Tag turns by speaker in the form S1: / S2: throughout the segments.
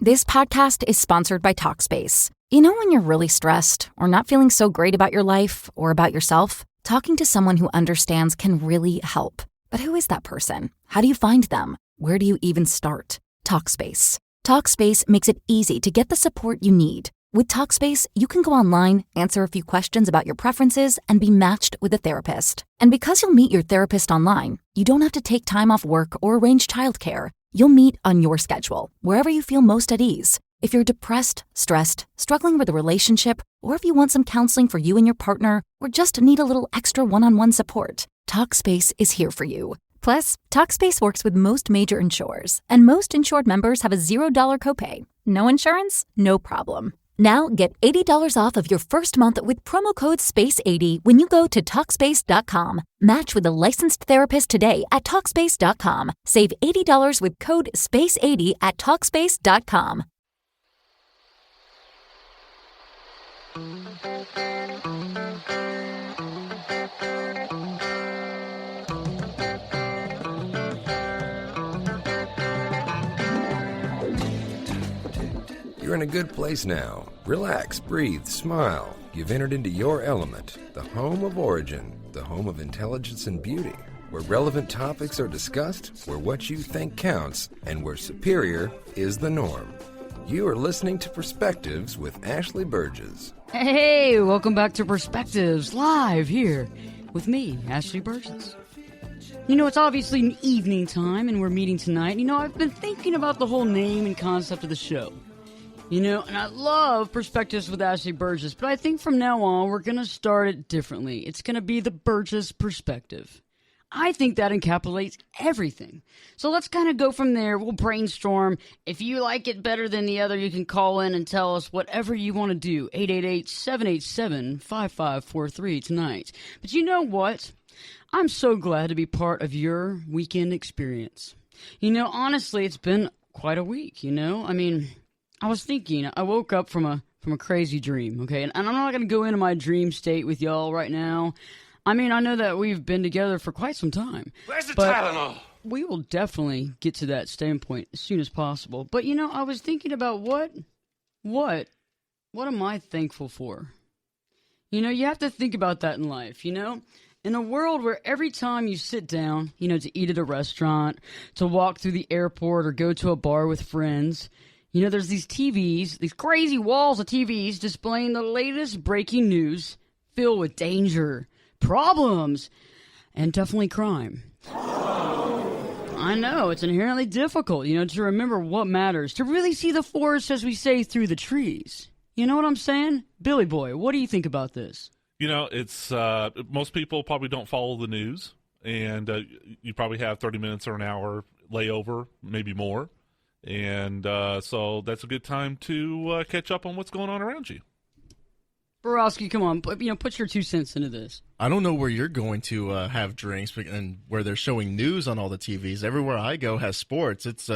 S1: This podcast is sponsored by Talkspace. You know when you're really stressed or not feeling so great about your life or about yourself? Talking to someone who understands can really help. But who is that person? How do you find them? Where do you even start? Talkspace. Talkspace makes it easy to get the support you need. With Talkspace, you can go online, answer a few questions about your preferences, and be matched with a therapist. And because you'll meet your therapist online, you don't have to take time off work or arrange childcare. You'll meet on your schedule, wherever you feel most at ease. If you're depressed, stressed, struggling with a relationship, or if you want some counseling for you and your partner, or just need a little extra one-on-one support, Talkspace is here for you. Plus, Talkspace works with most major insurers, and most insured members have a $0 copay. No insurance? No problem. Now get $80 off of your first month with promo code SPACE80 when you go to Talkspace.com. Match with a licensed therapist today at Talkspace.com. Save $80 with code SPACE80 at Talkspace.com.
S2: You're in a good place now. Relax, breathe, smile. You've entered into your element, the home of origin, the home of intelligence and beauty, where relevant topics are discussed, where what you think counts, and where superior is the norm. You are listening to Perspectives with Ashley Burgess.
S3: Hey, welcome back to Perspectives, live here with me, Ashley Burgess. You know, it's obviously an evening time, and we're meeting tonight. You know, I've been thinking about the whole name and concept of the show. You know, and I love Perspectives with Ashley Burgess, but I think from now on, we're going to start it differently. It's going to be the Burgess Perspective. I think that encapsulates everything. So let's kind of go from there. We'll brainstorm. If you like it better than the other, you can call in and tell us whatever you want to do. 888-787-5543 tonight. But you know what? I'm so glad to be part of your weekend experience. You know, honestly, it's been quite a week, you know? I mean, I was thinking, I woke up from a crazy dream, okay? And I'm not going to go into my dream state with y'all right now. I mean, I know that we've been together for quite some time.
S4: Where's the Tylenol?
S3: We will definitely get to that standpoint as soon as possible. But, you know, I was thinking about what am I thankful for? You know, you have to think about that in life, you know? In a world where every time you sit down, you know, to eat at a restaurant, to walk through the airport or go to a bar with friends, you know, there's these TVs, these crazy walls of TVs displaying the latest breaking news filled with danger, problems, and definitely crime. I know, it's inherently difficult, you know, to remember what matters, to really see the forest, as we say, through the trees. You know what I'm saying? Billy Boy, what do you think about this?
S5: You know, it's most people probably don't follow the news, and you probably have 30 minutes or an hour layover, maybe more. And so that's a good time to catch up on what's going on around you.
S3: Borowski, come on, put your 2 cents into this.
S6: I don't know where you're going to have drinks and where they're showing news on all the TVs. Everywhere I go has sports. It's,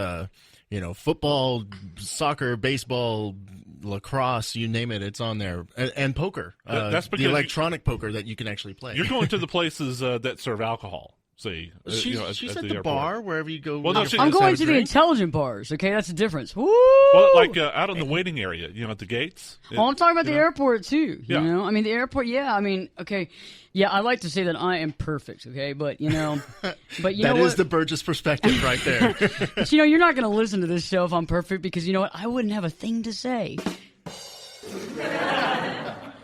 S6: football, soccer, baseball, lacrosse, you name it, it's on there. And poker.
S5: That's because
S6: the electronic poker that you can actually play.
S5: You're going to the places that serve alcohol. See,
S6: she said the bar, wherever you go.
S5: Well, no,
S3: I'm going to the intelligent bars, okay? That's the difference. Woo!
S5: Well, like out in the waiting area, you know, at the gates.
S3: I'm talking about the airport, too. You know? I mean, the airport, okay. Yeah, I like to say that I am perfect, okay? But, you know. That
S6: is the Burgess perspective right there.
S3: But, you know, you're not going to listen to this show if I'm perfect because, you know what? I wouldn't have a thing to say.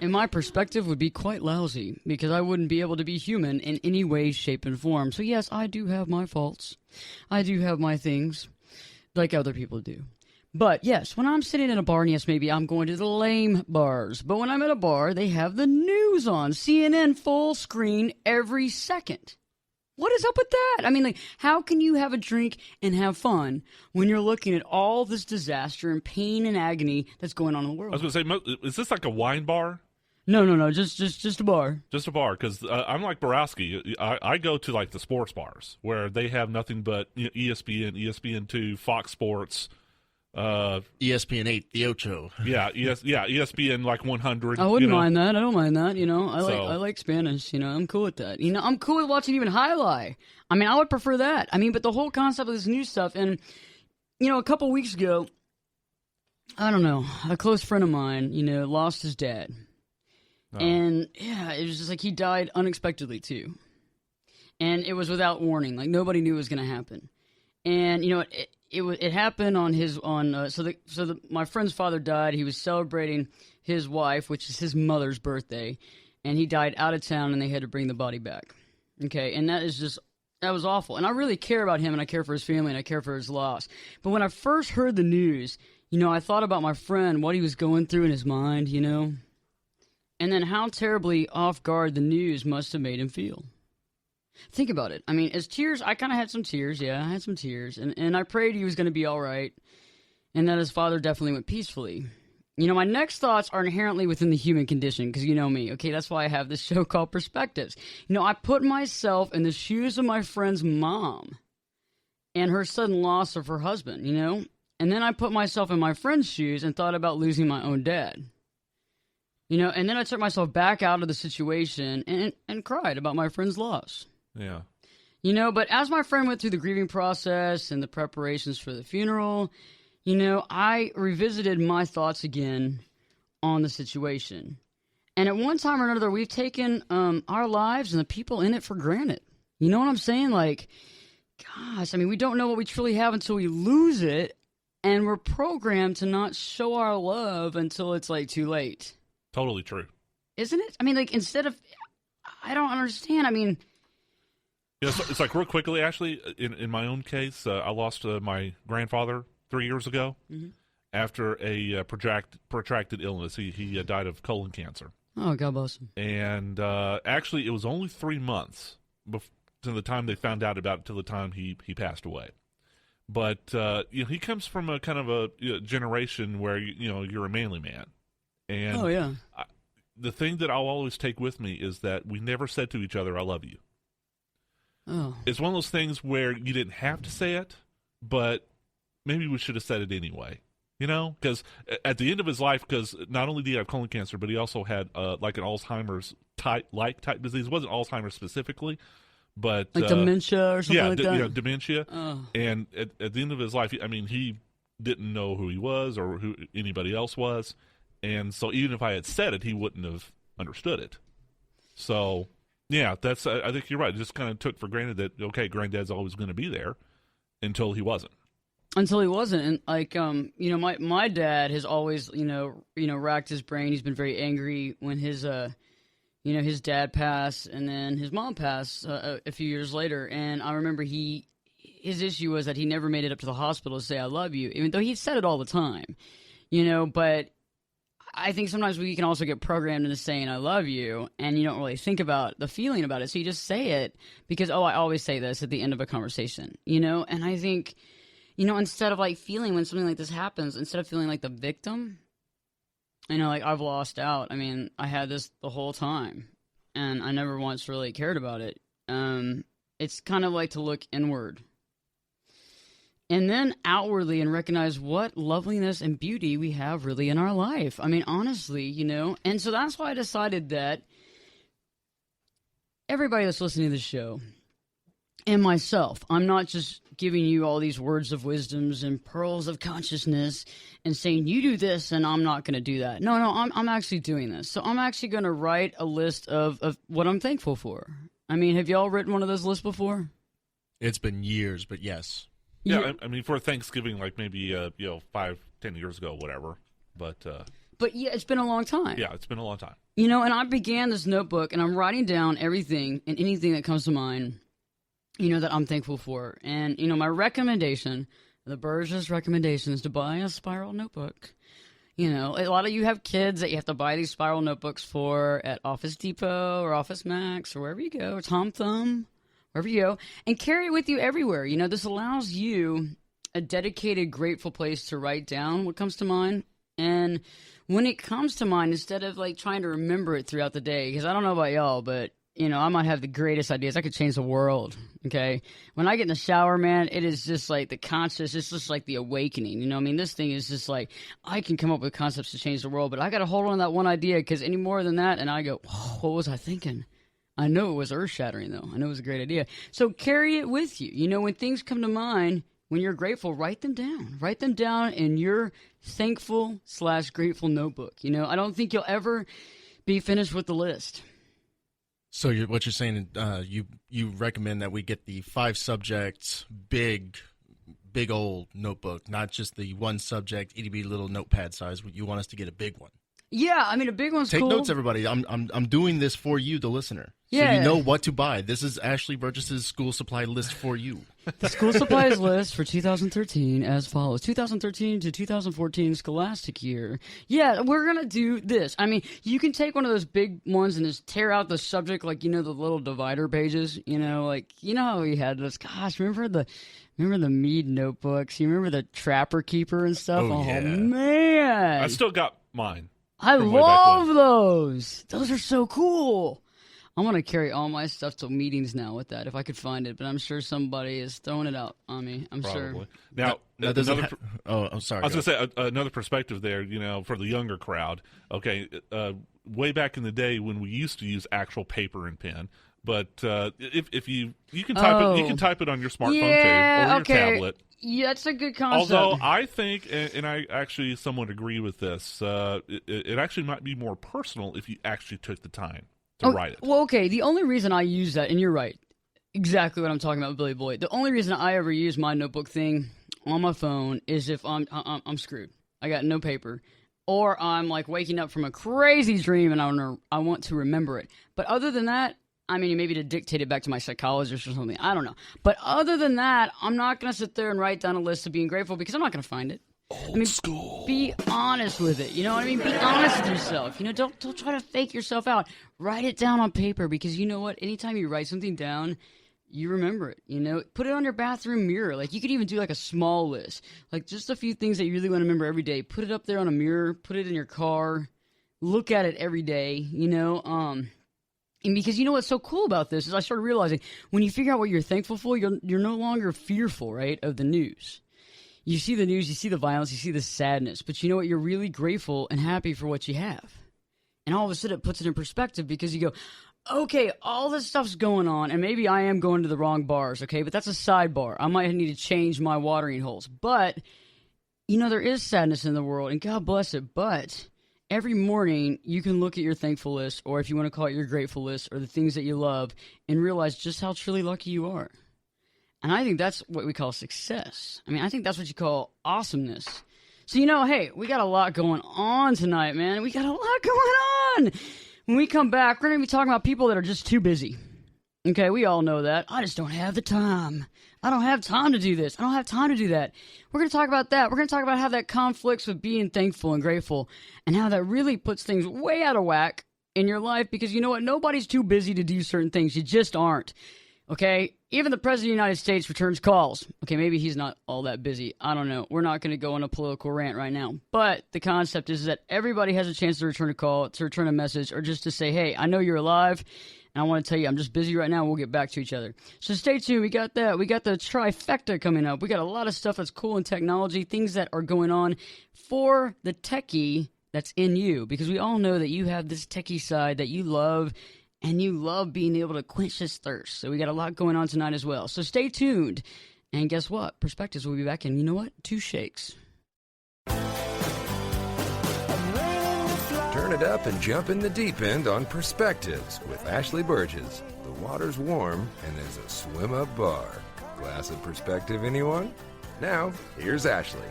S3: And my perspective would be quite lousy because I wouldn't be able to be human in any way, shape, and form. So, yes, I do have my faults. I do have my things like other people do. But, yes, when I'm sitting in a bar, and yes, maybe I'm going to the lame bars. But when I'm at a bar, they have the news on. CNN full screen every second. What is up with that? I mean, like, how can you have a drink and have fun when you're looking at all this disaster and pain and agony that's going on in the world?
S5: I was going to say, is this like a wine bar?
S3: No, just a bar.
S5: Just a bar, because I'm like Borowski. I go to, like, the sports bars where they have nothing but ESPN, ESPN2, Fox Sports,
S6: ESPN 8, the Ocho.
S5: ESPN like 100.
S3: I wouldn't mind that. I don't mind that. You know, I like Spanish. You know, I'm cool with that. You know, I'm cool with watching even highlight. I mean, I would prefer that. I mean, but the whole concept of this new stuff, and you know, a couple weeks ago, I don't know, a close friend of mine, lost his dad.
S5: Oh.
S3: And yeah, it was just like he died unexpectedly too. And it was without warning. Like nobody knew it was going to happen. And it happened on my friend's father died. He was celebrating his wife, which is his mother's birthday, and he died out of town and they had to bring the body back. Okay. And that was awful. And I really care about him and I care for his family and I care for his loss. But when I first heard the news, I thought about my friend, what he was going through in his mind, and then how terribly off guard the news must have made him feel. Think about it. I mean, as tears, I kind of had some tears. Yeah, I had some tears. And I prayed he was going to be all right and that his father definitely went peacefully. My next thoughts are inherently within the human condition because you know me. Okay, that's why I have this show called Perspectives. I put myself in the shoes of my friend's mom and her sudden loss of her husband, And then I put myself in my friend's shoes and thought about losing my own dad. And then I took myself back out of the situation and cried about my friend's loss.
S5: Yeah.
S3: But as my friend went through the grieving process and the preparations for the funeral, I revisited my thoughts again on the situation. And at one time or another, we've taken our lives and the people in it for granted. You know what I'm saying? Like, gosh, I mean, we don't know what we truly have until we lose it. And we're programmed to not show our love until it's like too late.
S5: Totally true.
S3: Isn't it? I mean, like instead of, I don't understand. I mean,
S5: yeah, so it's like real quickly, actually, in my own case, I lost my grandfather 3 years ago after a protracted illness. He died of colon cancer.
S3: Oh, God bless him.
S5: And actually, it was only 3 months to the time they found out about it to the time he passed away. But he comes from a kind of a generation where you're a manly man, and
S3: oh yeah,
S5: the thing that I'll always take with me is that we never said to each other, "I love you."
S3: Oh,
S5: it's one of those things where you didn't have to say it, but maybe we should have said it anyway. Because at the end of his life, because not only did he have colon cancer, but he also had like an Alzheimer's type disease. It wasn't Alzheimer's specifically. But
S3: like dementia or something like that?
S5: Yeah, dementia. Oh. And at the end of his life, I mean, he didn't know who he was or who anybody else was. And so even if I had said it, he wouldn't have understood it. So, yeah, that's. I think you're right. It just kind of took for granted that, okay, Granddad's always going to be there until he wasn't.
S3: Until he wasn't. And, like, my dad has always, racked his brain. He's been very angry when his his dad passed and then his mom passed a few years later. And I remember his issue was that he never made it up to the hospital to say, I love you, even though he said it all the time, but I think sometimes we can also get programmed into saying, I love you. And you don't really think about the feeling about it. So you just say it because, I always say this at the end of a conversation, and I think, instead of like feeling when something like this happens, instead of feeling like the victim, like I've lost out. I mean, I had this the whole time, and I never once really cared about it. It's kind of like to look inward and then outwardly and recognize what loveliness and beauty we have really in our life. I mean, honestly, and so that's why I decided that everybody that's listening to this show and myself, I'm not just giving you all these words of wisdoms and pearls of consciousness and saying you do this and I'm not going to do that. No, I'm actually doing this. So I'm actually going to write a list of what I'm thankful for. I mean, have y'all written one of those lists before?
S6: It's been years, but yes.
S5: Yeah, I mean, for Thanksgiving, like maybe 5-10 years ago, whatever. But
S3: yeah, it's been a long time.
S5: Yeah, it's been a long time.
S3: And I began this notebook, and I'm writing down everything and anything that comes to mind, that I'm thankful for. And, my recommendation, the Burgess recommendation, is to buy a spiral notebook. A lot of you have kids that you have to buy these spiral notebooks for at Office Depot or Office Max or wherever you go, or Tom Thumb, wherever you go, and carry it with you everywhere. This allows you a dedicated, grateful place to write down what comes to mind. And when it comes to mind, instead of like trying to remember it throughout the day, because I don't know about y'all, but I might have the greatest ideas. I could change the world, okay? When I get in the shower, man, it is just like the conscious, it's just like the awakening, this thing is just like, I can come up with concepts to change the world, but I got to hold on to that one idea, because any more than that, and I go, what was I thinking? I know it was earth-shattering, though. I know it was a great idea. So carry it with you. When things come to mind, when you're grateful, write them down. Write them down in your thankful/grateful notebook. You know, I don't think you'll ever be finished with the list.
S6: So what you're saying, you recommend that we get the 5 subjects, big old notebook, not just the 1 subject, itty bitty little notepad size. You want us to get a big one.
S3: Yeah, I mean, a big one's
S6: Take
S3: cool.
S6: notes, everybody. I'm doing this for you, the listener.
S3: Yeah.
S6: So you know what to buy. This is Ashley Burgess's school supply list for you.
S3: The school supplies list for 2013 as follows. 2013 to 2014 scholastic year. Yeah, we're going to do this. I mean, you can take one of those big ones and just tear out the subject, like, you know, the little divider pages, you know, like, you know how we had those. Gosh, remember the Mead notebooks? You remember the Trapper Keeper and stuff?
S6: Oh, yeah.
S3: Man.
S5: I still got mine.
S3: I
S5: from way back
S3: love
S5: when.
S3: those. Those are so cool. I'm going to carry all my stuff to meetings now with that if I could find it, but I'm sure somebody is throwing it out on me. I'm
S5: Probably.
S3: sure.
S5: Now,
S6: Now, does it
S5: another
S6: I'm sorry.
S5: I was going to say another perspective there, you know, for the younger crowd. Okay, way back in the day when we used to use actual paper and pen, but if you can type it on your smartphone too, or your tablet.
S3: Yeah, that's a good concept.
S5: Although I think, and I actually somewhat agree with this, it actually might be more personal if you actually took the time to write it.
S3: Well, okay, the only reason I use that, and you're right, exactly what I'm talking about with Billy Boyd. The only reason I ever use my notebook thing on my phone is if I'm screwed. I got no paper. Or I'm like waking up from a crazy dream and I want to remember it. But other than that, I mean, maybe to dictate it back to my psychologist or something. I don't know. But other than that, I'm not going to sit there and write down a list of being grateful because I'm not going to find it.
S5: Old school.
S3: Be honest with it. You know what I mean? Be honest with yourself. You know, don't try to fake yourself out. Write it down on paper because you know what? Anytime you write something down, you remember it. You know, put it on your bathroom mirror. Like you could even do like a small list, like just a few things that you really want to remember every day. Put it up there on a mirror. Put it in your car. Look at it every day. You know, and because you know what's so cool about this is I started realizing when you figure out what you're thankful for, you're no longer fearful, right, of the news. You see the news, you see the violence, you see the sadness, but you know what? You're really grateful and happy for what you have. And all of a sudden it puts it in perspective because you go, okay, all this stuff's going on, and maybe I am going to the wrong bars, okay, but that's a sidebar. I might need to change my watering holes. But, you know, there is sadness in the world, and God bless it, but every morning, you can look at your thankful list, or if you want to call it your grateful list, or the things that you love, and realize just how truly lucky you are. And I think that's what we call success. I mean, I think that's what you call awesomeness. So, you know, hey, we got a lot going on tonight, man. We got a lot going on. When we come back, we're going to be talking about people that are just too busy. Okay, we all know that. I just don't have the time. I don't have time to do this. I don't have time to do that. We're going to talk about that. We're going to talk about how that conflicts with being thankful and grateful and how that really puts things way out of whack in your life because you know what? Nobody's too busy to do certain things. You just aren't. Okay? Even the President of the United States returns calls. Okay, maybe he's not all that busy. I don't know. We're not going to go on a political rant right now. But the concept is that everybody has a chance to return a call, to return a message, or just to say, hey, I know you're alive. And I want to tell you, I'm just busy right now. We'll get back to each other. So stay tuned. We got that. We got the trifecta coming up. We got a lot of stuff that's cool in technology, things that are going on for the techie that's in you. Because we all know that you have this techie side that you love, and you love being able to quench this thirst. So we got a lot going on tonight as well. So stay tuned. And guess what? Perspectives will be back in, you know what? 2 shakes.
S2: Turn it up and jump in the deep end on Perspectives with Ashley Burgess. The water's warm and there's a swim-up bar. Glass of Perspective, anyone? Now, here's Ashley.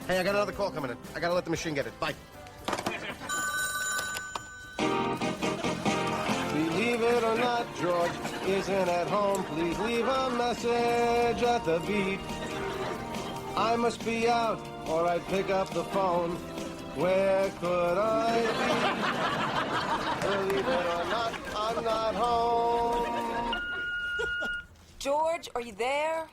S4: Hey, I got another call coming in. I gotta let the machine get it. Bye. Believe it or not, George isn't at home. Please leave a message at the beep. I must be out or I'd pick up the phone. Where could I be? Believe it or not, I'm not home.
S7: George, are you there?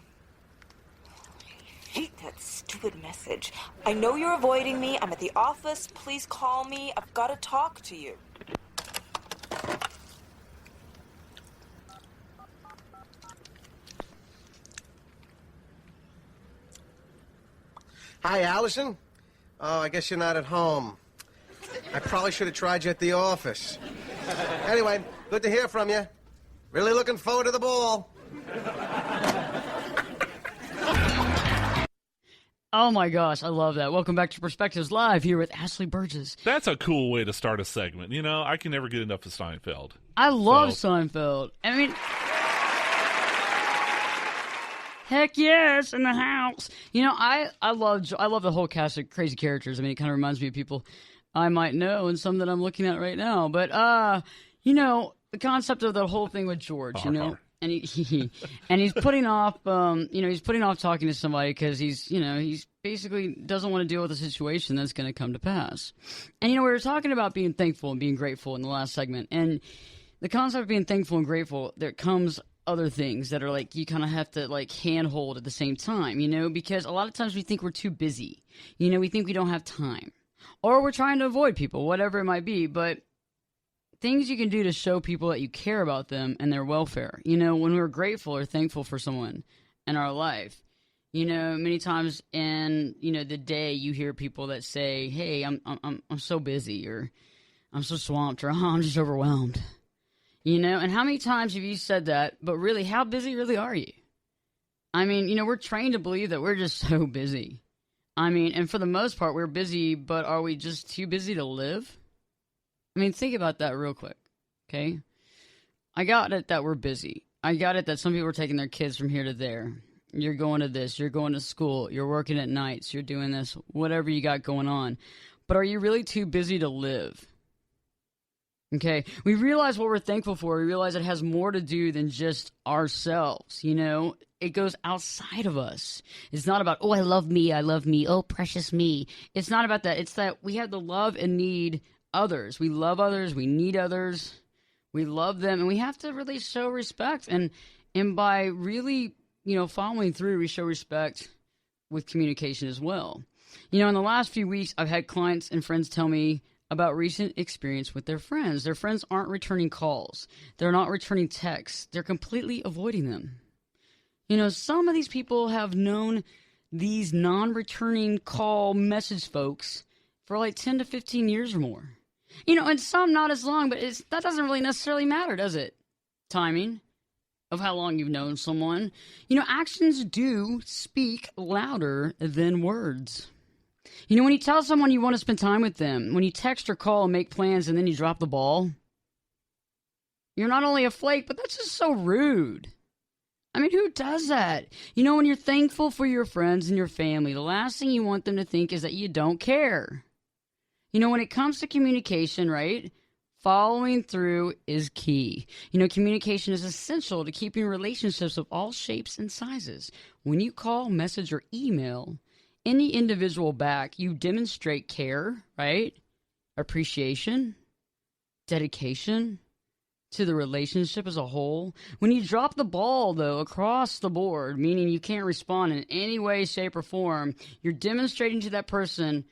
S7: I hate that stupid message. I know you're avoiding me. I'm at the office. Please call me. I've got to talk to you.
S4: Hi, Allison. Oh, I guess you're not at home. I probably should have tried you at the office. Anyway, good to hear from you. Really looking forward to the ball.
S3: Oh my gosh, I love that. Welcome back to Perspectives Live here with Ashley Burgess.
S5: That's a cool way to start a segment. You know, I can never get enough of Seinfeld.
S3: I love Seinfeld. I mean, heck yes, in the house. You know, I love the whole cast of crazy characters. I mean, it kind of reminds me of people I might know and some that I'm looking at right now. But, you know, the concept of the whole thing with George, you know. And he's putting off, he's putting off talking to somebody because he's basically doesn't want to deal with a situation that's going to come to pass. And, we were talking about being thankful and being grateful in the last segment. And the concept of being thankful and grateful, there comes other things that are like you kind of have to like handhold at the same time, because a lot of times we think we're too busy. We think we don't have time. Or we're trying to avoid people, whatever it might be. But things you can do to show people that you care about them and their welfare. When we're grateful or thankful for someone in our life, many times in, the day you hear people that say, hey, I'm so busy, or I'm so swamped, or I'm just overwhelmed. And how many times have you said that, but really, how busy really are you? I mean, we're trained to believe that we're just so busy. I mean, and for the most part, we're busy, but are we just too busy to live? I mean, think about that real quick, okay? I got it that we're busy. I got it that some people are taking their kids from here to there. You're going to this. You're going to school. You're working at nights. You're doing this, whatever you got going on. But are you really too busy to live? Okay? We realize what we're thankful for. We realize it has more to do than just ourselves, It goes outside of us. It's not about, oh, I love me, oh, precious me. It's not about that. It's that we have the love and need others. We love others. We need others. We love them. And we have to really show respect. And by really, following through, we show respect with communication as well. In the last few weeks, I've had clients and friends tell me about recent experience with their friends. Their friends aren't returning calls. They're not returning texts. They're completely avoiding them. Some of these people have known these non-returning call message folks for like 10 to 15 years or more. And some not as long, but that doesn't really necessarily matter, does it? Timing of how long you've known someone. Actions do speak louder than words. When you tell someone you want to spend time with them, when you text or call and make plans and then you drop the ball, you're not only a flake, but that's just so rude. I mean, who does that? When you're thankful for your friends and your family, the last thing you want them to think is that you don't care. When it comes to communication, right, following through is key. Communication is essential to keeping relationships of all shapes and sizes. When you call, message, or email any individual back, you demonstrate care, right, appreciation, dedication to the relationship as a whole. When you drop the ball, though, across the board, meaning you can't respond in any way, shape, or form, you're demonstrating to that person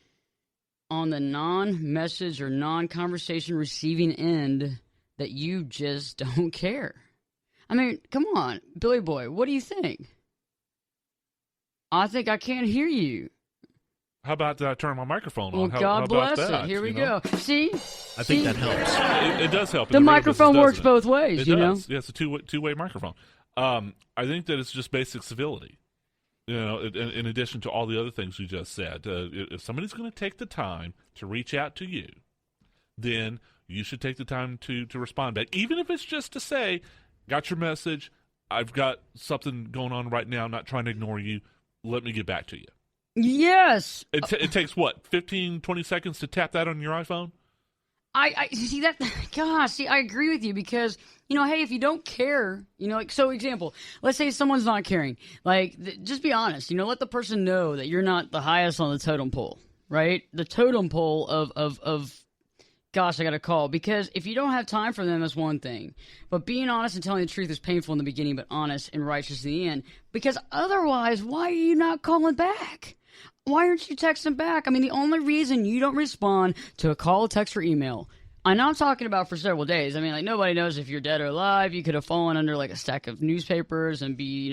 S3: on the non-message or non-conversation receiving end that you just don't care. I mean, come on, Billy Boy, what do you think? I think I can't hear you.
S5: How about I turn my microphone on?
S3: Well, God bless it. Here we go. See?
S6: I think that helps.
S5: It does help.
S3: The microphone works both ways,
S5: it does. Yeah, it's a two-way microphone. I think that it's just basic civility. In addition to all the other things you just said, if somebody's going to take the time to reach out to you, then you should take the time to respond back. Even if it's just to say, got your message, I've got something going on right now, I'm not trying to ignore you, let me get back to you.
S3: Yes.
S5: It takes, what, 15, 20 seconds to tap that on your iPhone?
S3: I see that. Gosh, see, I agree with you because, hey, if you don't care, so example, let's say someone's not caring. Just be honest, let the person know that you're not the highest on the totem pole, right? The totem pole of gosh, I got to call. Because if you don't have time for them, that's one thing. But being honest and telling the truth is painful in the beginning, but honest and righteous in the end. Because otherwise, why are you not calling back? Why aren't you texting back? I mean, the only reason you don't respond to a call, text, or email, I know I'm talking about for several days. I mean, nobody knows if you're dead or alive. You could have fallen under, a stack of newspapers and be,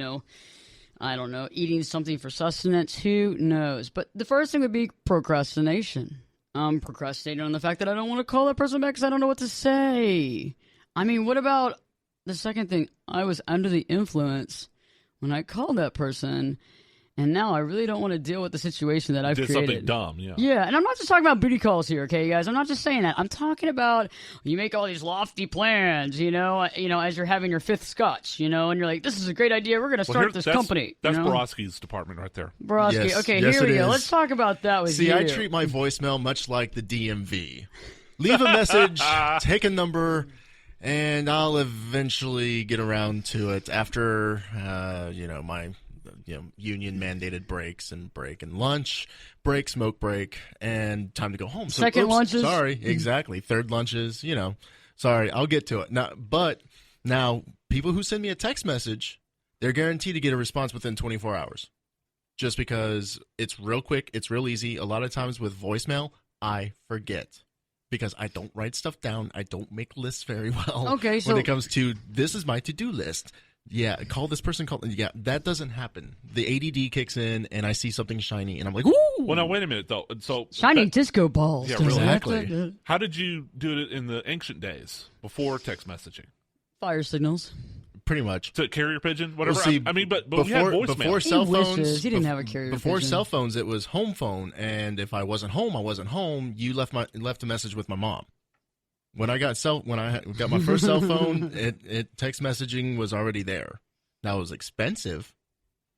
S3: I don't know, eating something for sustenance. Who knows? But the first thing would be procrastination. I'm procrastinating on the fact that I don't want to call that person back because I don't know what to say. I mean, what about the second thing? I was under the influence when I called that person. And now I really don't want to deal with the situation that I've
S5: Did
S3: created.
S5: something dumb, yeah.
S3: Yeah, and I'm not just talking about booty calls here, okay, guys? I'm not just saying that. I'm talking about you make all these lofty plans, as you're having your fifth scotch, and you're like, this is a great idea. We're going to start this company.
S5: That's Borowski's department right there.
S3: Borowski.
S6: Yes,
S3: Okay,
S6: yes,
S3: here we
S6: it
S3: go.
S6: is.
S3: Let's talk about that with you.
S6: See, I treat my voicemail much like the DMV. Leave a message, take a number, and I'll eventually get around to it after, my union mandated breaks and break and lunch, break, smoke break, and time to go home. So,
S3: Second lunches.
S6: Sorry, exactly. Third lunches. Sorry, I'll get to it now. People who send me a text message, they're guaranteed to get a response within 24 hours, just because it's real quick, it's real easy. A lot of times with voicemail, I forget. Because I don't write stuff down. I don't make lists very well.
S3: Okay, so
S6: when it comes to this is my to-do list. Yeah, call this person. Yeah, that doesn't happen. The ADD kicks in, and I see something shiny, and I'm like, "Ooh!"
S5: Well, now wait a minute though. So
S3: shiny disco balls.
S5: Yeah,
S3: Does
S5: really.
S3: that-
S6: Exactly.
S5: How did you do it in the ancient days before text messaging?
S3: Fire signals.
S6: Pretty much.
S5: To carrier pigeon, whatever.
S6: Well, see,
S5: but we had voicemail.
S6: before cell
S3: He
S6: phones,
S3: wishes he didn't have a carrier
S6: Before
S3: pigeon.
S6: cell phones, it was home phone, and if I wasn't home, I wasn't home. You left a message with my mom. When I got got my first cell phone, it text messaging was already there. Now it was expensive,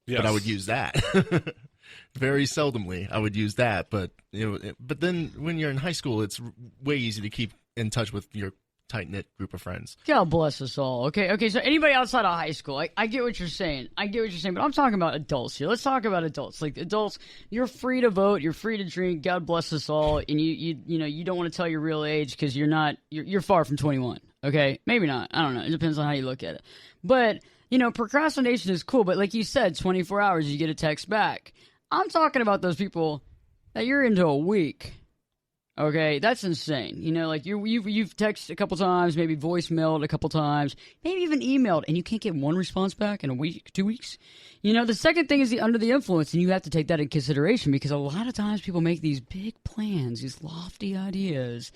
S5: Yes.
S6: but I would use that. Very seldomly, I would use that. But but then when you're in high school, it's way easy to keep in touch with your tight-knit group of friends.
S3: God bless us all. Okay, so anybody outside of high school, I get what you're saying. But I'm talking about adults here. Let's talk about adults. Like adults, you're free to vote, you're free to drink. God bless us all. And you don't want to tell your real age because you're far from 21. Okay, maybe not. I don't know. It depends on how you look at it. But procrastination is cool. But like you said, 24 hours, you get a text back. I'm talking about those people that you're into a week. Okay, that's insane. Like you've texted a couple times, maybe voicemailed a couple times, maybe even emailed, and you can't get one response back in a week, 2 weeks. The second thing is the under the influence, and you have to take that in consideration because a lot of times people make these big plans, these lofty ideas,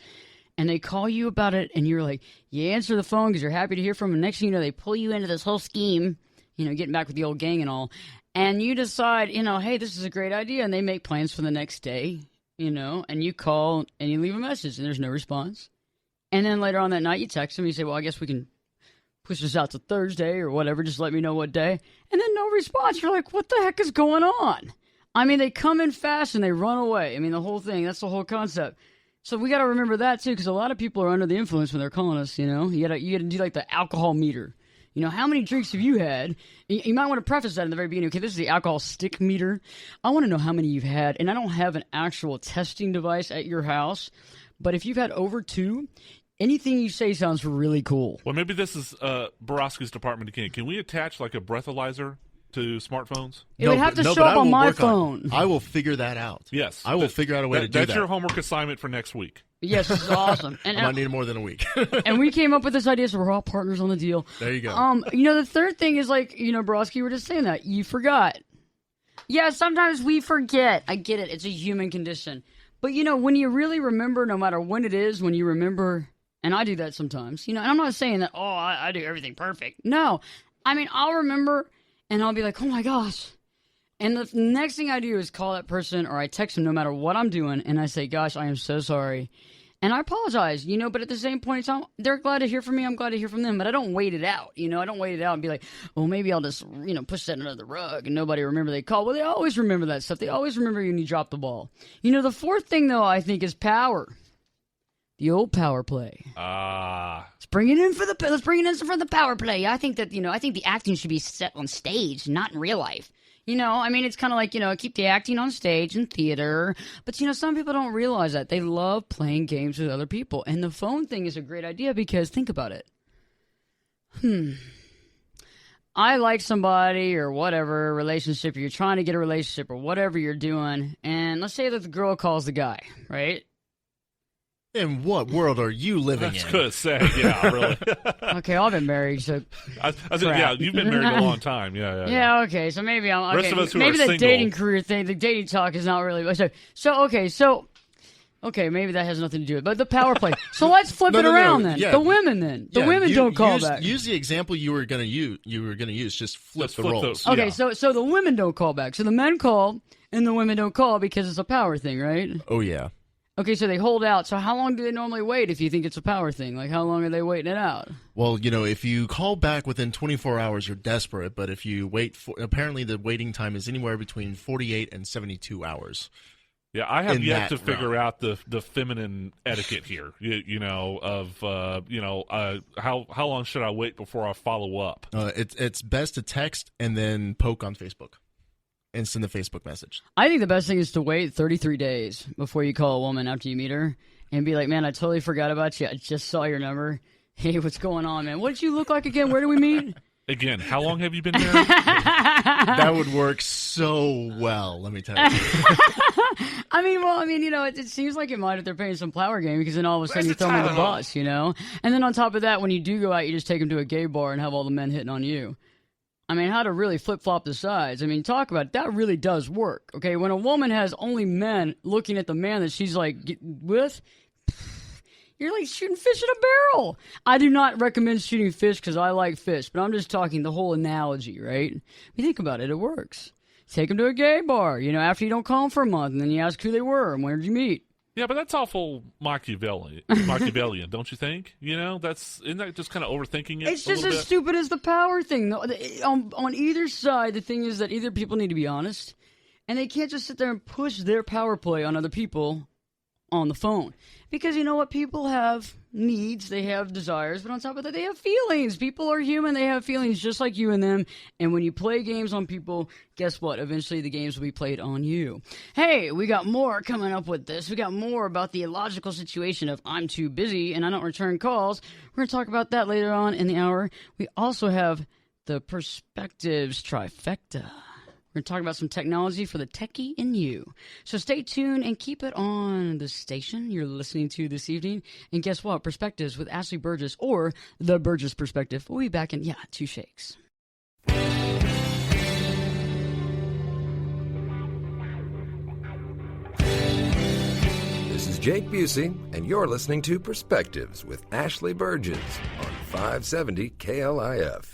S3: and they call you about it, and you're like, you answer the phone because you're happy to hear from them. Next thing you know, they pull you into this whole scheme, getting back with the old gang and all, and you decide, hey, this is a great idea, and they make plans for the next day. And you call and you leave a message and there's no response. And then later on that night you text them and you say, well, I guess we can push this out to Thursday or whatever. Just let me know what day. And then no response. You're like, what the heck is going on? I mean, they come in fast and they run away. I mean, the whole thing, that's the whole concept. So we got to remember that too, because a lot of people are under the influence when they're calling us, You got to do like the alcohol meter. How many drinks have you had? You might want to preface that in the very beginning. Okay, this is the alcohol stick meter. I want to know how many you've had. And I don't have an actual testing device at your house. But if you've had over 2, anything you say sounds really cool.
S5: Well, maybe this is Borowski's department again. Can we attach like a breathalyzer to smartphones?
S3: It would have to show up on my phone.
S6: I will figure that out.
S5: Yes.
S6: I will figure out a way to do that.
S5: That's your homework assignment for next week.
S3: Yes, this is awesome. And
S6: I might need more than a week.
S3: and we came up with this idea, so we're all partners on the deal.
S6: There you go.
S3: The third thing is like, Borowski, we're just saying that. You forgot. Yeah, sometimes we forget. I get it. It's a human condition. But, when you really remember, no matter when it is, when you remember, and I do that sometimes, and I'm not saying that, I do everything perfect. No. I mean, I'll remember, and I'll be like, oh my gosh. And the next thing I do is call that person or I text them no matter what I'm doing, and I say, gosh, I am so sorry. And I apologize, but at the same point in time, they're glad to hear from me. I'm glad to hear from them. But I don't wait it out. I don't wait it out and be like, well, maybe I'll just, push that under the rug and nobody remember they called. Well, they always remember that stuff. They always remember you when you drop the ball. The fourth thing, though, I think is power. The old power play. Let's bring it in for the power play. I think that, I think the acting should be set on stage, not in real life. It's kind of like, keep the acting on stage in theater. But, some people don't realize that. They love playing games with other people. And the phone thing is a great idea because think about it. I like somebody or whatever relationship, or you're trying to get a relationship or whatever you're doing. And let's say that the girl calls the guy, right?
S6: In what world are you living
S5: That's
S6: in?
S5: good to say. Yeah, really.
S3: Okay, I've been married, so
S5: I think, yeah, you've been married a long time. Yeah.
S3: Yeah, okay, so maybe I'm okay.
S5: Rest of us who
S3: maybe
S5: are
S3: the
S5: single.
S3: dating career thing, the dating talk is not really so Okay, maybe that has nothing to do with it. But the power play. So let's flip
S6: No,
S3: it
S6: no, no,
S3: around then.
S6: yeah.
S3: The women then. The
S6: Yeah,
S3: women don't call
S6: use,
S3: back.
S6: Use the example you were going to use. Just flip the
S5: flip
S6: roles.
S5: those.
S3: Okay,
S5: Yeah.
S3: so the women don't call back. So the men call and the women don't call because it's a power thing, right?
S6: Oh, yeah.
S3: Okay, so they hold out. So how long do they normally wait if you think it's a power thing? Like, how long are they waiting it out?
S6: Well, if you call back within 24 hours, you're desperate. But if you wait, apparently the waiting time is anywhere between 48 and 72 hours.
S5: Yeah, I have
S6: in
S5: yet to
S6: that
S5: figure
S6: realm.
S5: out the feminine etiquette here. How long should I wait before I follow up?
S6: It's best to text and then poke on Facebook. And send a Facebook message.
S3: I think the best thing is to wait 33 days before you call a woman after you meet her and be like, man, I totally forgot about you. I just saw your number. Hey, what's going on, man? What did you look like again? Where do we meet?
S5: Again, how long have you been married?
S6: That would work so well, let me tell you.
S3: It seems like it might if they're playing some power game because then all of a sudden you throw them on the bus, And then on top of that, when you do go out, you just take them to a gay bar and have all the men hitting on you. I mean, how to really flip-flop the sides. I mean, talk about it. That really does work, okay? When a woman has only men looking at the man that she's, with, you're like shooting fish in a barrel. I do not recommend shooting fish because I like fish, but I'm just talking the whole analogy, right? You think about it, it works. Take them to a gay bar, after you don't call them for a month, and then you ask who they were and where did you meet.
S5: Yeah, but that's awful Machiavellian, don't you think? Isn't that just kind of overthinking it?
S3: It's just as
S5: bit?
S3: stupid as the power thing. On either side, the thing is that either people need to be honest, and they can't just sit there and push their power play on other people on the phone. Because you know what? People have needs, they have desires, but on top of that, they have feelings. People are human, they have feelings just like you and them. And when you play games on people, guess what? Eventually the games will be played on you. Hey, we got more coming up with this. We got more about the illogical situation of I'm too busy and I don't return calls. We're going to talk about that later on in the hour. We also have the Perspectives Trifecta. We're going to talk about some technology for the techie in you. So stay tuned and keep it on the station you're listening to this evening. And guess what? Perspectives with Ashley Burgess, or The Burgess Perspective. We'll be back in, 2 shakes.
S2: This is Jake Busey, and you're listening to Perspectives with Ashley Burgess on 570 KLIF.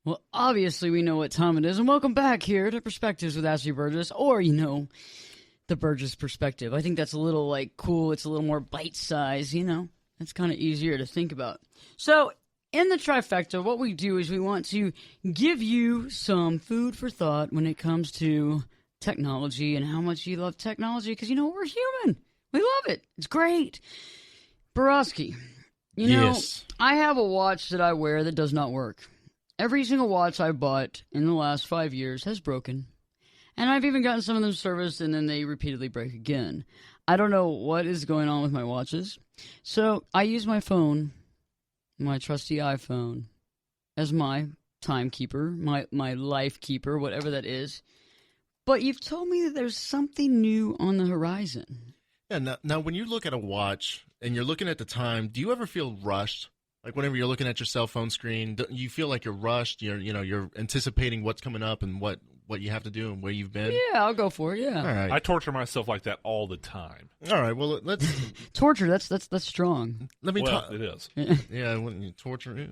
S3: Well, obviously we know what time it is, and welcome back here to Perspectives with Ashley Burgess, or, the Burgess Perspective. I think that's a little, cool. It's a little more bite-sized, It's kind of easier to think about. So, in the trifecta, what we do is we want to give you some food for thought when it comes to technology and how much you love technology, because, we're human. We love it. It's great. Borowski,
S6: Yes.
S3: I have a watch that I wear that does not work. Every single watch I bought in the last 5 years has broken. And I've even gotten some of them serviced, and then they repeatedly break again. I don't know what is going on with my watches. So I use my phone, my trusty iPhone, as my timekeeper, my life keeper, whatever that is. But you've told me that there's something new on the horizon.
S6: Yeah, now when you look at a watch and you're looking at the time, do you ever feel rushed? Like whenever you're looking at your cell phone screen, you feel like you're rushed. You're anticipating what's coming up and what you have to do and where you've been.
S3: Yeah, I'll go for it. Yeah.
S6: All right.
S5: I torture myself like that all the time.
S6: All right. Well, let's
S3: Torture. That's strong.
S6: let me talk.
S5: It is.
S6: Yeah, when you torture, you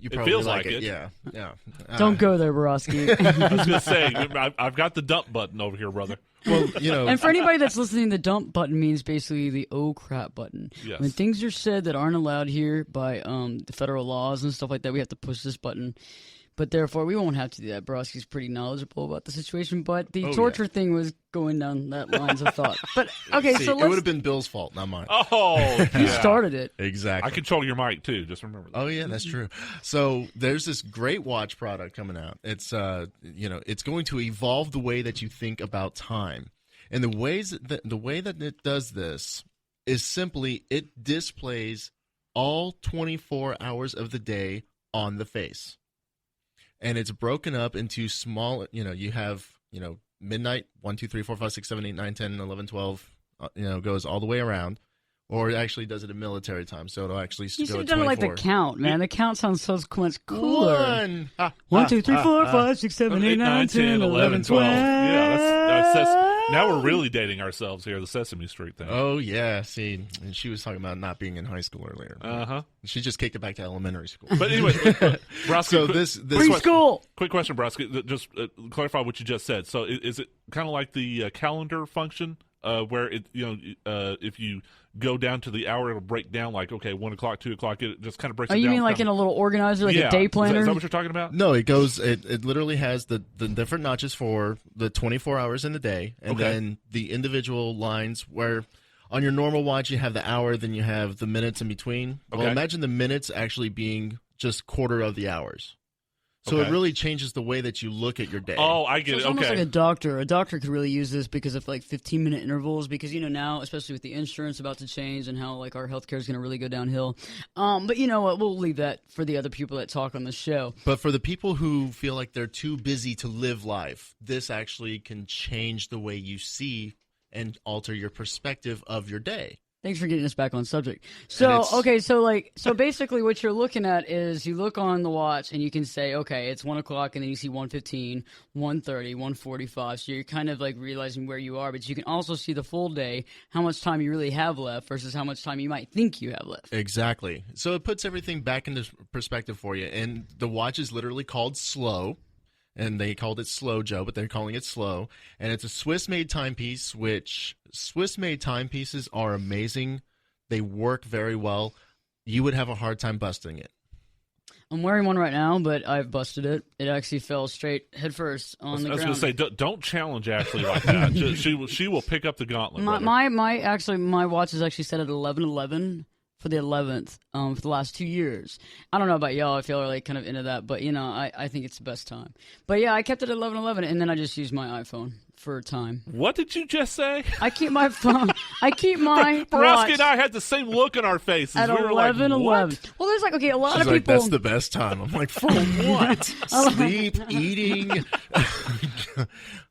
S5: It
S6: probably
S5: feels
S6: like
S5: like
S6: it.
S5: it.
S6: Yeah.
S3: Don't go there, Borowski.
S5: I was going to say, I've got the dump button over here, brother.
S6: Well,
S3: And for anybody that's listening, the dump button means basically the oh crap button.
S5: Yes.
S3: When things are said that aren't allowed here by the federal laws and stuff like that, we have to push this button. But therefore, we won't have to do that. Borowski's pretty knowledgeable about the situation, but the torture thing was going down that lines of thought. But okay,
S6: see,
S3: so
S6: it would have been Bill's fault, not mine.
S5: Oh,
S3: you
S5: yeah.
S3: started it.
S6: Exactly.
S5: I control your mic, too. Just remember that.
S6: Oh yeah, that's true. So there's this great watch product coming out. It's it's going to evolve the way that you think about time, and the way that it does this is simply it displays all 24 hours of the day on the face, and it's broken up into small. You have midnight 1, 2, 3, 4, 5, 6, 7, 8, 9, 10, 11, 12. Goes all the way around. Or it actually does it in military time, so it'll actually
S3: You
S6: go
S3: should
S6: at
S3: have done it like
S6: 24.
S3: the count, man. The count sounds so much cooler.
S6: 1,
S3: 1, 2, 3, 4, 5, 6, 7, 8, 9, 10, 11, 12.
S5: Yeah, that's now we're really dating ourselves here, the Sesame Street thing.
S6: Oh, yeah. See, and she was talking about not being in high school earlier.
S5: Uh-huh.
S6: She just kicked it back to elementary school.
S5: But anyway, Broski,
S6: So this
S3: Preschool.
S5: quick question, Broski. Just clarify what you just said. So is it kind of like the calendar function where it, if you go down to the hour, it'll break down like, okay, 1 o'clock, 2 o'clock, it just kind of breaks it
S3: Oh,
S5: down.
S3: you mean like in a little organizer, like
S5: yeah.
S3: a day planner?
S5: Is that what you're talking about?
S6: No, it goes. It literally has the different notches for the 24 hours in the day, and
S5: Okay.
S6: then the individual lines where on your normal watch you have the hour, then you have the minutes in between. Well,
S5: Okay.
S6: imagine the minutes actually being just quarter of the hours. So
S5: Okay.
S6: it really changes the way that you look at your day.
S5: Oh, I
S3: So
S5: get
S3: it's
S5: it.
S3: almost
S5: Okay.
S3: like a doctor. A doctor could really use this because of like 15-minute intervals. Because now, especially with the insurance about to change and how like our healthcare is going to really go downhill. But you know what? We'll leave that for the other people that talk on the show.
S6: But for the people who feel like they're too busy to live life, this actually can change the way you see and alter your perspective of your day.
S3: Thanks for getting us back on subject. So, okay, so basically what you're looking at is you look on the watch and you can say, okay, it's 1 o'clock, and then you see 1:15, 1:30, 1:45. So you're kind of like realizing where you are, but you can also see the full day, how much time you really have left versus how much time you might think you have left.
S6: Exactly. So it puts everything back into perspective for you. And the watch is literally called Slow. And they called it Slow Joe, but they're calling it Slow. And it's a Swiss-made timepiece, which Swiss-made timepieces are amazing. They work very well. You would have a hard time busting it.
S3: I'm wearing one right now, but I've busted it. It actually fell straight headfirst on the
S5: I was
S3: ground.
S5: going to say, don't challenge Ashley like that. she will pick up the gauntlet. brother.
S3: My watch is actually set at 11:11 for the 11th for the last 2 years. I don't know about y'all if y'all are like kind of into that, but I think it's the best time. But yeah, I kept it at 11:11, and then I just used my iPhone for time.
S5: What did you just say?
S3: I keep my phone. I keep my
S5: Borowski
S3: watch
S5: and I had the same look in our faces.
S3: at
S5: We were like,
S3: 11:11.
S5: what?
S3: Well, there's like a lot
S6: She's
S3: of
S6: like,
S3: people.
S6: that's the best time. I'm like, for what? Sleep, eating,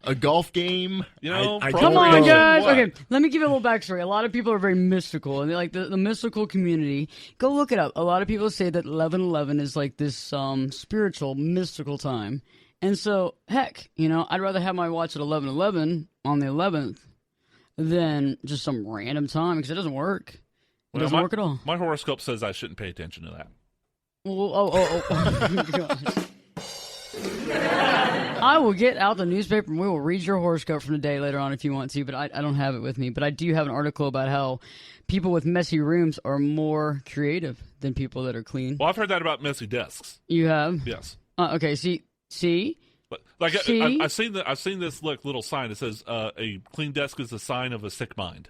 S6: a golf game. I
S5: Come
S3: Come
S6: don't
S3: on,
S6: know
S3: guys.
S6: what.
S3: Okay, let me give you a little backstory. A lot of people are very mystical, and they like the mystical community. Go look it up. A lot of people say that 11:11 is like this spiritual, mystical time. And so, heck, I'd rather have my watch at 11:11 on the 11th than just some random time because it doesn't work. It doesn't work at all.
S5: My horoscope says I shouldn't pay attention to that.
S3: Oh. I will get out the newspaper and we will read your horoscope from the day later on if you want to, but I don't have it with me. But I do have an article about how people with messy rooms are more creative than people that are clean.
S5: Well, I've heard that about messy desks.
S3: You have?
S5: Yes.
S3: Okay, see?
S5: But like
S3: See?
S5: I've seen this little sign that says a clean desk is a sign of a sick mind.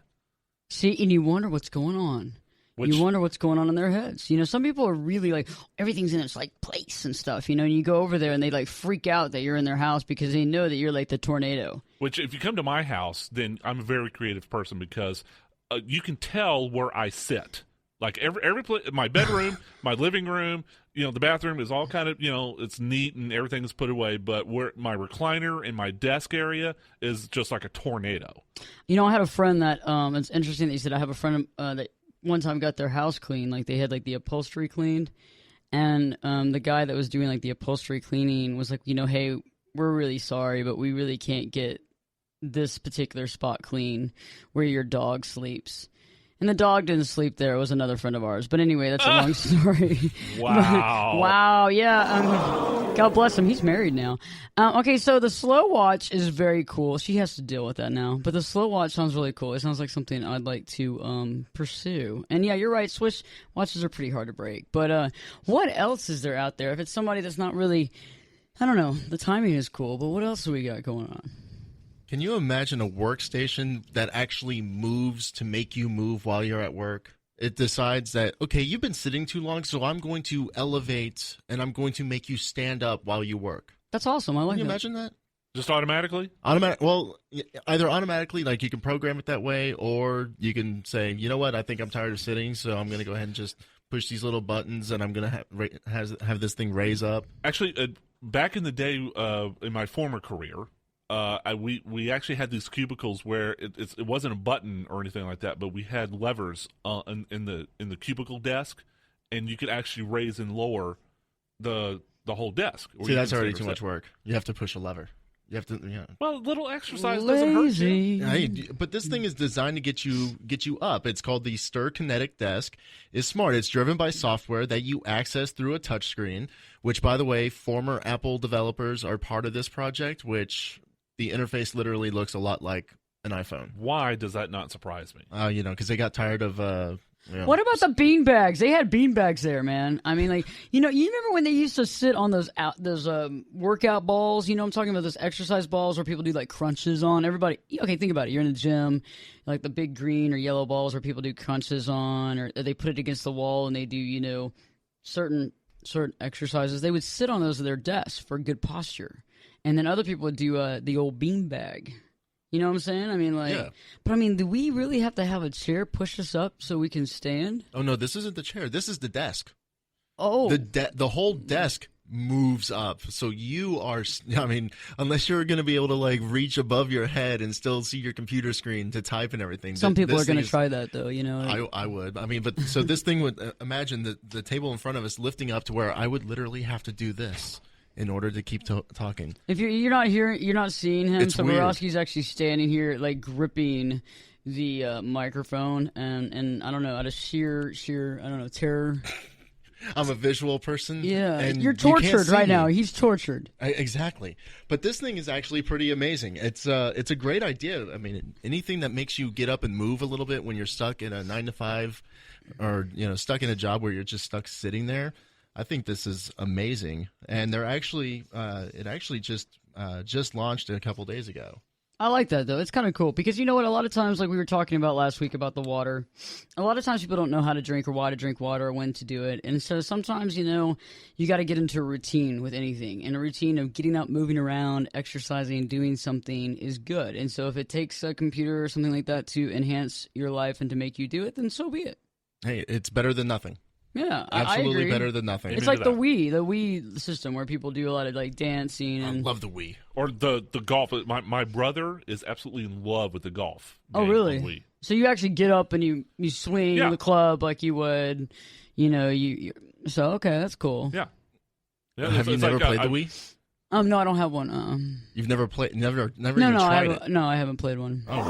S3: See, and you wonder what's going on. You wonder what's going on in their heads. Some people are really like, everything's in its like place and stuff, and you go over there and they like freak out that you're in their house because they know that you're like the tornado.
S5: Which, if you come to my house, then I'm a very creative person because you can tell where I sit. Like every place, my bedroom, my living room, the bathroom is all kind of, it's neat and everything is put away. But where my recliner and my desk area is just like a tornado.
S3: I had a friend that it's interesting that you said I have a friend that one time got their house cleaned. Like they had like the upholstery cleaned, and the guy that was doing like the upholstery cleaning was like, hey, we're really sorry, but we really can't get this particular spot clean where your dog sleeps. And the dog didn't sleep there. It was another friend of ours. But anyway, that's a long story.
S5: Wow.
S3: Wow, yeah. God bless him. He's married now. Okay, so the slow watch is very cool. She has to deal with that now. But the slow watch sounds really cool. It sounds like something I'd like to pursue. And yeah, you're right. Swiss watches are pretty hard to break. But what else is there out there? If it's somebody that's not really, I don't know, the timing is cool. But what else do we got going on?
S6: Can you imagine a workstation that actually moves to make you move while you're at work? It decides that, okay, you've been sitting too long, so I'm going to elevate and I'm going to make you stand up while you work.
S3: That's awesome. I like
S6: Can you
S3: that.
S6: imagine that?
S5: Just automatically?
S6: Well, either automatically, like you can program it that way, or you can say, you know what, I think I'm tired of sitting, so I'm going to go ahead and just push these little buttons and I'm going to have this thing raise up.
S5: Actually, back in the day, in my former career, we actually had these cubicles where it wasn't a button or anything like that, but we had levers in the cubicle desk, and you could actually raise and lower the whole desk.
S6: See, that's already too much work. You have to push a lever. You have to, yeah.
S5: Well, a little exercise doesn't hurt you.
S6: Hey, but this thing is designed to get you up. It's called the Stir Kinetic Desk. It's smart. It's driven by software that you access through a touchscreen, which, by the way, former Apple developers are part of this project, which the interface literally looks a lot like an iPhone.
S5: Why does that not surprise me?
S6: Because they got tired of...
S3: What about the bean bags? They had bean bags there, man. I mean, like, you remember when they used to sit on those workout balls? You know, I'm talking about those exercise balls where people do like crunches on. Everybody, okay, think about it. You're in the gym, like the big green or yellow balls where people do crunches on, or they put it against the wall and they do, certain exercises. They would sit on those at their desks for good posture, and then other people would do the old bean bag. You know what I'm saying? I mean, like, yeah. But I mean, do we really have to have a chair push us up so we can stand?
S6: Oh no, this isn't the chair. This is the desk.
S3: Oh,
S6: the whole desk moves up, so you are. I mean, unless you're going to be able to like reach above your head and still see your computer screen to type and everything.
S3: Some people are going to try that, though.
S6: I would. I mean, but so this thing would imagine the table in front of us lifting up to where I would literally have to do this in order to keep talking.
S3: If you're not hearing, you're not seeing him.
S6: It's
S3: so
S6: weird.
S3: Borowski's actually standing here, like gripping the microphone, and I don't know, out of sheer, I don't know, terror.
S6: I'm a visual person.
S3: Yeah,
S6: and
S3: you're tortured right now.
S6: Me.
S3: He's tortured.
S6: Exactly. But this thing is actually pretty amazing. It's a great idea. I mean, anything that makes you get up and move a little bit when you're stuck in a 9-to-5, or stuck in a job where you're just stuck sitting there. I think this is amazing, and they're actually it actually just launched a couple days ago.
S3: I like that, though. It's kind of cool because you know what? A lot of times, like we were talking about last week about the water, a lot of times people don't know how to drink or why to drink water or when to do it. And so sometimes, you got to get into a routine with anything. And a routine of getting up, moving around, exercising, doing something is good. And so if it takes a computer or something like that to enhance your life and to make you do it, then so be it.
S6: Hey, it's better than nothing.
S3: Yeah,
S6: absolutely
S3: I agree.
S6: Better than nothing.
S3: It's like the Wii system where people do a lot of like dancing. And...
S6: I love the Wii.
S5: Or the golf. My brother is absolutely in love with the golf.
S3: Oh, really?
S5: Wii.
S3: So you actually get up and you swing the club like you would, you. So okay, that's cool.
S5: Yeah.
S6: Have you never played the Wii?
S3: No, I don't have one.
S6: You've never played? Never.
S3: No,
S6: even tried it?
S3: No, I haven't played one.
S6: Oh,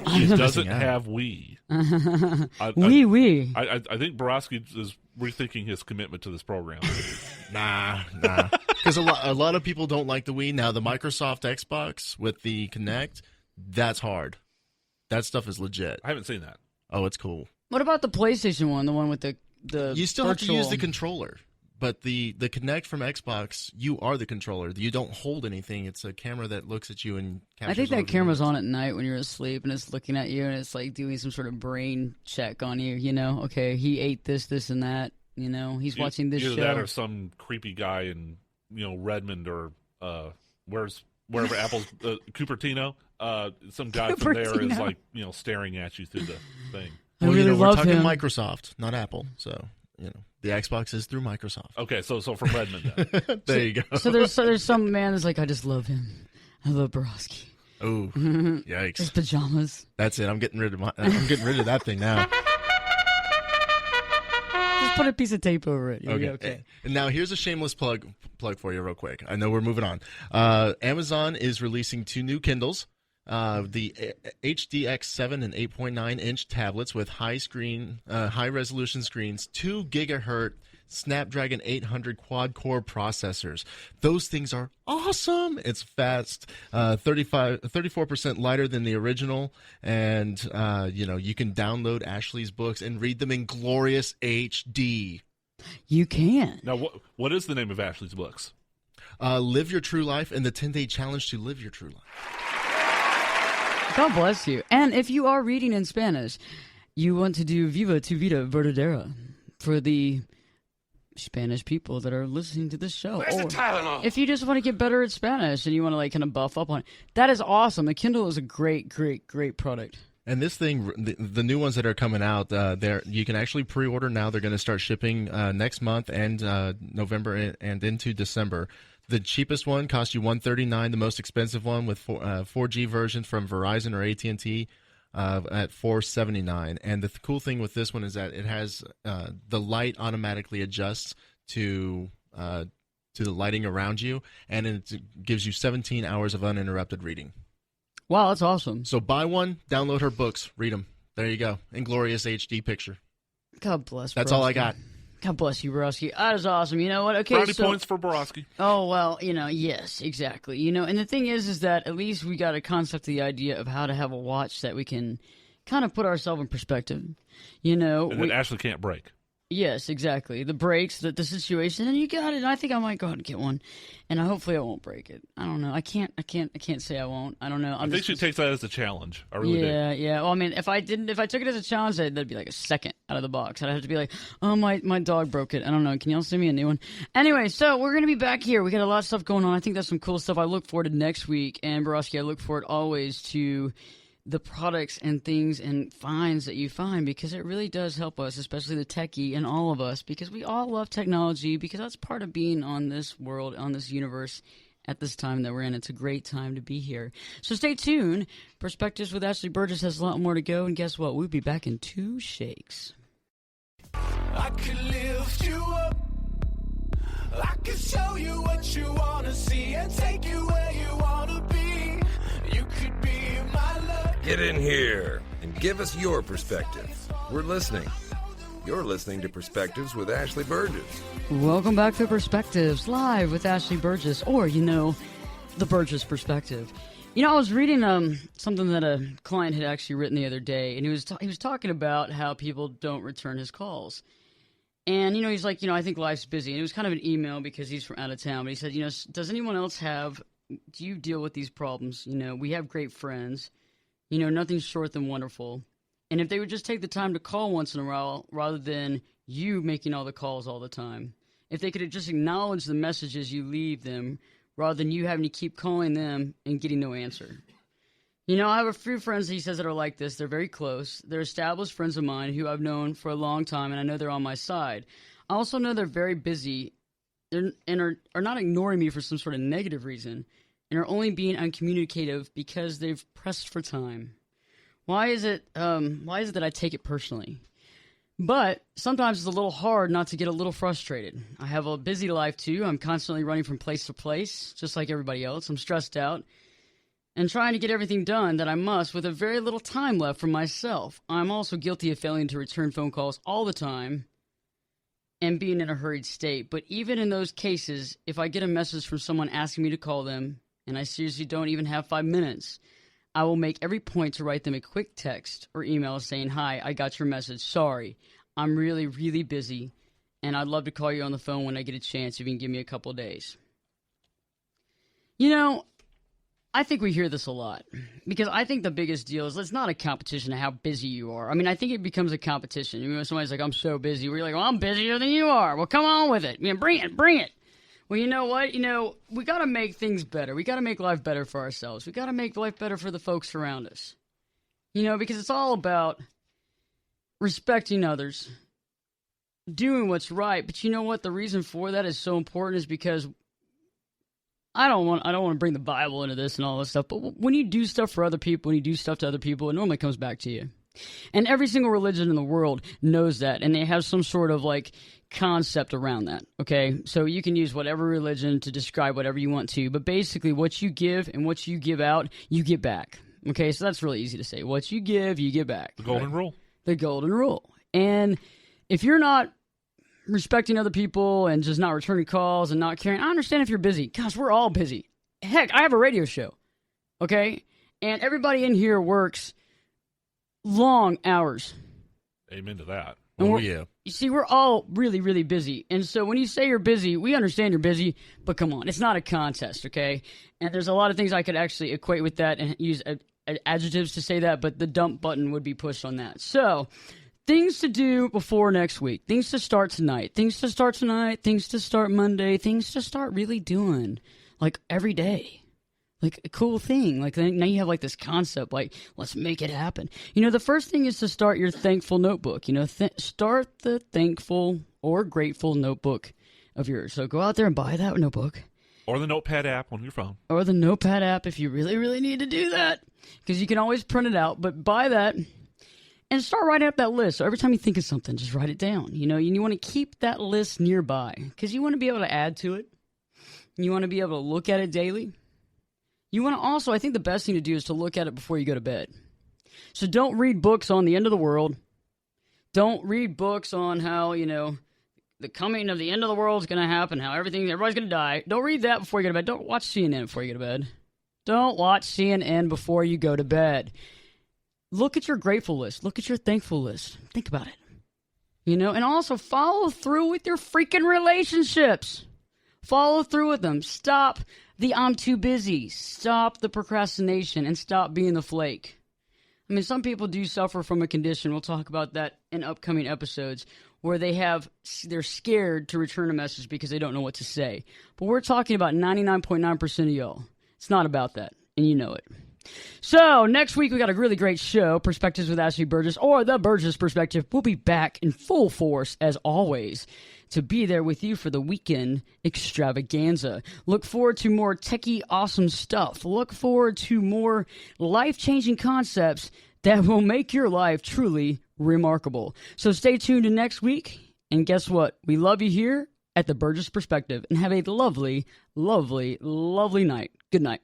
S6: no.
S5: He doesn't have Wii.
S3: Wii.
S5: I think Borowski is rethinking his commitment to this program.
S6: Nah. Because a lot of people don't like the Wii. Now, the Microsoft Xbox with the Kinect, that's hard. That stuff is legit.
S5: I haven't seen that.
S6: Oh, it's cool.
S3: What about the PlayStation one, the one with the
S6: You still have to
S3: virtual...
S6: use the controller. But the Kinect from Xbox, you are the controller. You don't hold anything. It's a camera that looks at you and captures.
S3: I think that camera's on at night when you're asleep, and it's looking at you, and it's like doing some sort of brain check on you. Okay, he ate this, and that. He's watching this
S5: either
S3: show.
S5: That or some creepy guy in Redmond or wherever Apple's Cupertino. Some guy from there is like staring at you through the thing.
S3: I really love
S6: we're talking
S3: him.
S6: Microsoft, not Apple. So the Xbox is through Microsoft.
S5: Okay, so from Redmond then.
S6: There you go.
S3: So there's some man that's like, I just love him. I love Borowski.
S6: Oh, yikes!
S3: His pajamas.
S6: That's it. I'm getting rid of that thing now.
S3: Just put a piece of tape over it. You'll be
S6: okay. And now here's a shameless plug for you, real quick. I know we're moving on. Amazon is releasing 2 new Kindles. The HDX 7 and 8.9 inch tablets with high resolution screens, 2 gigahertz Snapdragon 800 quad-core processors. Those things are awesome. It's fast, 34% lighter than the original, and you can download Ashley's books and read them in glorious HD.
S3: You can.
S5: Now, what is the name of Ashley's books?
S6: Live Your True Life and the 10-Day Challenge to Live Your True Life.
S3: God bless you. And if you are reading in Spanish, you want to do Viva tu vida verdadera for the Spanish people that are listening to this show.
S2: Where's the Tylenol?
S3: If you just want to get better at Spanish and you want to kind of buff up on it, that is awesome. The Kindle is a great, great, great product.
S6: And this thing, the new ones that are coming out, you can actually pre-order now. They're going to start shipping next month and November and into December. The cheapest one costs you $139. The most expensive one with 4G version from Verizon or AT&T at $479. And the cool thing with this one is that it has the light automatically adjusts to the lighting around you, and it gives you 17 hours of uninterrupted reading.
S3: Wow, that's awesome.
S6: So buy one, download her books, read them. There you go. In glorious HD picture.
S3: God bless.
S6: That's all I got.
S3: God bless you, Borowski. That is awesome. You know what? Okay,
S5: Brownie points for Borowski.
S3: Oh, well, yes, exactly. And the thing is that at least we got a concept of the idea of how to have a watch that we can kind of put ourselves in perspective.
S5: And that Ashley can't break.
S3: Yes, exactly. The brakes, the situation, and you got it. And I think I might go ahead and get one, and hopefully I won't break it. I don't know. I can't say I won't. I don't know.
S5: I think she takes that as a challenge. I really do.
S3: Yeah. Well, I mean, if I took it as a challenge, that'd be like a second out of the box. I'd have to be like, oh, my dog broke it. I don't know. Can y'all send me a new one? Anyway, so we're gonna be back here. We got a lot of stuff going on. I think that's some cool stuff. I look forward to next week, and Borowski, I look forward always to the products and things and finds that you find, because it really does help us, especially the techie and all of us, because we all love technology, because that's part of being on this world, on this universe at this time that we're in. It's a great time to be here. So stay tuned. Perspectives with Ashley Burgess has a lot more to go, and guess what? We'll be back in 2 shakes.
S8: I could lift you up. I could show you what you want to see and take you where you want to be. You could be my love.
S2: Get in here and give us your perspective. We're listening. You're listening to Perspectives with Ashley Burgess.
S3: Welcome back to Perspectives, live with Ashley Burgess, or, the Burgess Perspective. I was reading something that a client had actually written the other day, and he was talking about how people don't return his calls. And, he's like, I think life's busy. And it was kind of an email because he's from out of town. But he said, does anyone else do you deal with these problems? We have great friends. Nothing's short than wonderful. And if they would just take the time to call once in a while rather than you making all the calls all the time, if they could just acknowledge the messages you leave them rather than you having to keep calling them and getting no answer. I have a few friends, he says, that are like this. They're very close. They're established friends of mine who I've known for a long time, and I know they're on my side. I also know they're very busy and are not ignoring me for some sort of negative reason, and are only being uncommunicative because they've pressed for time. Why is it that I take it personally? But sometimes it's a little hard not to get a little frustrated. I have a busy life too. I'm constantly running from place to place, just like everybody else. I'm stressed out and trying to get everything done that I must with a very little time left for myself. I'm also guilty of failing to return phone calls all the time and being in a hurried state. But even in those cases, if I get a message from someone asking me to call them, and I seriously don't even have 5 minutes, I will make every point to write them a quick text or email saying, hi, I got your message. Sorry, I'm really, really busy, and I'd love to call you on the phone when I get a chance if you can give me a couple of days. I think we hear this a lot, because I think the biggest deal is it's not a competition of how busy you are. I mean, I think it becomes a competition. When somebody's like, I'm so busy, we're like, well, I'm busier than you are. Well, come on with it. Bring it. Well, you know what? We got to make things better. We got to make life better for ourselves. We got to make life better for the folks around us. Because it's all about respecting others, doing what's right. But you know what? The reason for that is so important is because I don't want to bring the Bible into this and all this stuff, but when you do stuff for other people, when you do stuff to other people, it normally comes back to you. And every single religion in the world knows that, and they have some sort of concept around that, okay? So you can use whatever religion to describe whatever you want to, but basically what you give and what you give out, you get back, okay? So that's really easy to say. What you give, you get back.
S5: The golden rule.
S3: The golden rule. And if you're not respecting other people and just not returning calls and not caring, I understand if you're busy. Gosh, we're all busy. Heck, I have a radio show, okay? And everybody in here works long hours.
S5: Amen to that.
S6: Oh, yeah.
S3: You see, we're all really, really busy. And so when you say you're busy, we understand you're busy, but come on, it's not a contest, okay? And there's a lot of things I could actually equate with that and use adjectives to say that, but the dump button would be pushed on that. So things to do before next week. Things to start tonight. Things to start tonight. Things to start Monday. Things to start really doing, every day. A cool thing. Now you have, this concept, let's make it happen. The first thing is to start your thankful notebook. Start the thankful or grateful notebook of yours. So go out there and buy that notebook
S5: Or the Notepad app on your phone.
S3: Or the Notepad app if you really, really need to do that. Because you can always print it out. But buy that and start writing up that list. So every time you think of something, just write it down. You know, you want to keep that list nearby. Because you want to be able to add to it. You want to be able to look at it daily. You want to also, I think the best thing to do is to look at it before you go to bed. So don't read books on the end of the world. Don't read books on how, you know, the coming of the end of the world is going to happen, how everybody's going to die. Don't read that before you go to bed. Don't watch CNN before you go to bed. Don't watch CNN before you go to bed. Look at your grateful list. Look at your thankful list. Think about it. You know, and also follow through with your freaking relationships. Follow through with them. Stop the I'm too busy. Stop the procrastination and stop being the flake. I mean, some people do suffer from a condition. We'll talk about that in upcoming episodes where they're scared to return a message because they don't know what to say. But we're talking about 99.9% of y'all. It's not about that, and you know it. So, next week we got a really great show, Perspectives with Ashley Burgess, or The Burgess Perspective. We'll be back in full force, as always, to be there with you for the weekend extravaganza. Look forward to more techie awesome stuff. Look forward to more life-changing concepts that will make your life truly remarkable. So stay tuned to next week, and guess what? We love you here at The Burgess Perspective, and have a lovely, lovely, lovely night. Good night.